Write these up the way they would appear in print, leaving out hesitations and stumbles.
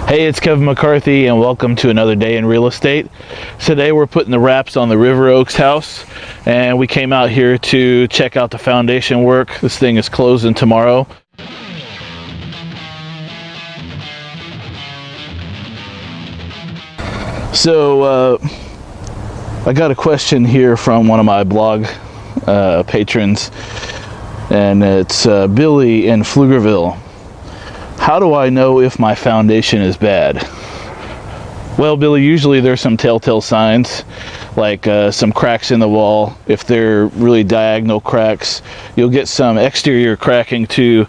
Hey, it's Kevin McCarthy and welcome to another day in real estate. Today we're putting the wraps on the River Oaks house and we came out here to check out the foundation work. This thing is closing tomorrow. So I got a question here from one of my blog patrons, and it's Billy in Pflugerville. How do I know if my foundation is bad? Well, Billy, usually there's some telltale signs, like some cracks in the wall. If they're really diagonal cracks, you'll get some exterior cracking too.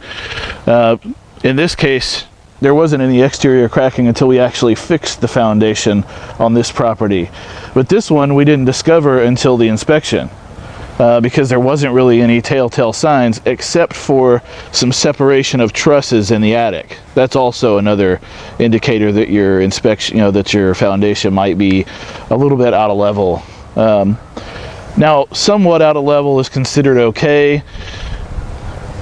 In this case, there wasn't any exterior cracking until we actually fixed the foundation on this property. But this one we didn't discover until the inspection. Because there wasn't really any telltale signs except for some separation of trusses in the attic. That's also another indicator that your inspection, that your foundation might be a little bit out of level. Now, somewhat out of level is considered okay.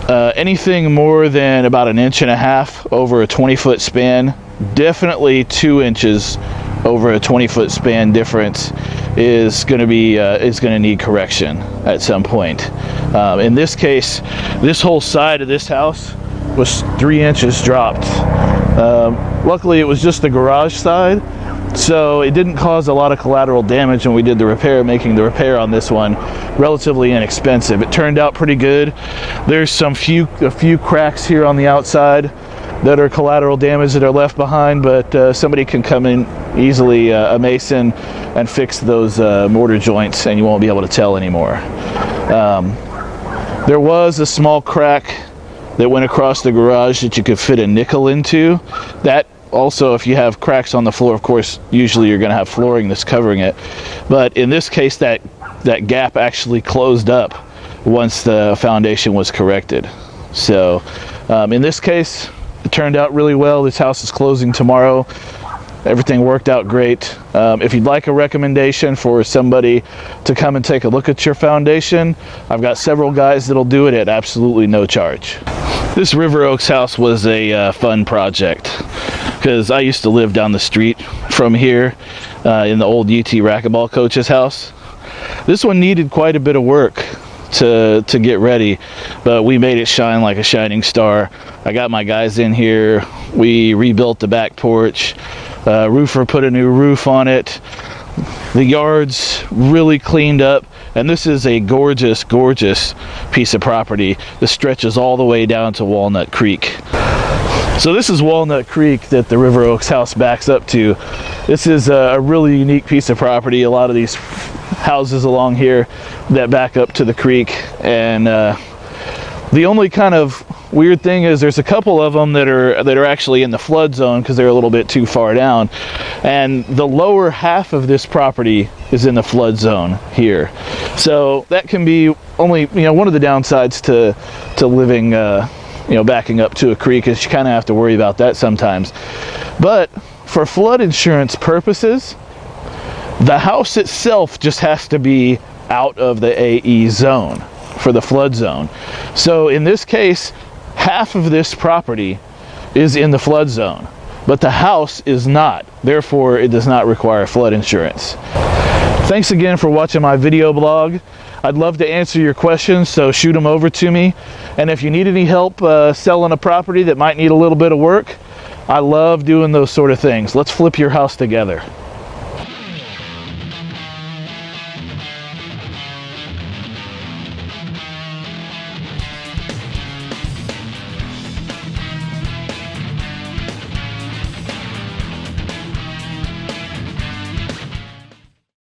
Anything more than about 1.5 inches over a 20-foot span, definitely 2 inches over a 20-foot span difference is going to need correction at some point. In this case, this whole side of this house was 3 inches dropped. Luckily, it was just the garage side, so it didn't cause a lot of collateral damage when we did the repair, making the repair on this one relatively inexpensive. It turned out pretty good. There's a few cracks here on the outside that are collateral damage that are left behind, but somebody can come in easily, a mason, and fix those mortar joints, and you won't be able to tell anymore. There was a small crack that went across the garage that you could fit a nickel into. That also, if you have cracks on the floor, of course, usually you're going to have flooring that's covering it. But in this case, that gap actually closed up once the foundation was corrected. So in this case, it turned out really well. This house is closing tomorrow. Everything worked out great. If you'd like a recommendation for somebody to come and take a look at your foundation, I've got several guys that'll do it at absolutely no charge. This River Oaks house was a fun project because I used to live down the street from here in the old UT racquetball coach's house. This one needed quite a bit of work to get ready, but we made it shine like a shining star. I got my guys in here. We rebuilt the back porch. Roofer put a new roof on it. The yard's really cleaned up, and this is a gorgeous, gorgeous piece of property that stretches all the way down to Walnut Creek. So this is Walnut Creek that the River Oaks house backs up to. This is a really unique piece of property. A lot of these houses along here that back up to the creek, and the only kind of weird thing is there's a couple of them that are actually in the flood zone because they're a little bit too far down, and the lower half of this property is in the flood zone here. So that can be only one of the downsides to living backing up to a creek, is you kind of have to worry about that sometimes. But for flood insurance purposes, the house itself just has to be out of the AE zone for the flood zone. So in this case, half of this property is in the flood zone, but the house is not. Therefore, it does not require flood insurance. Thanks again for watching my video blog. I'd love to answer your questions, so shoot them over to me. And if you need any help selling a property that might need a little bit of work, I love doing those sort of things. Let's flip your house together.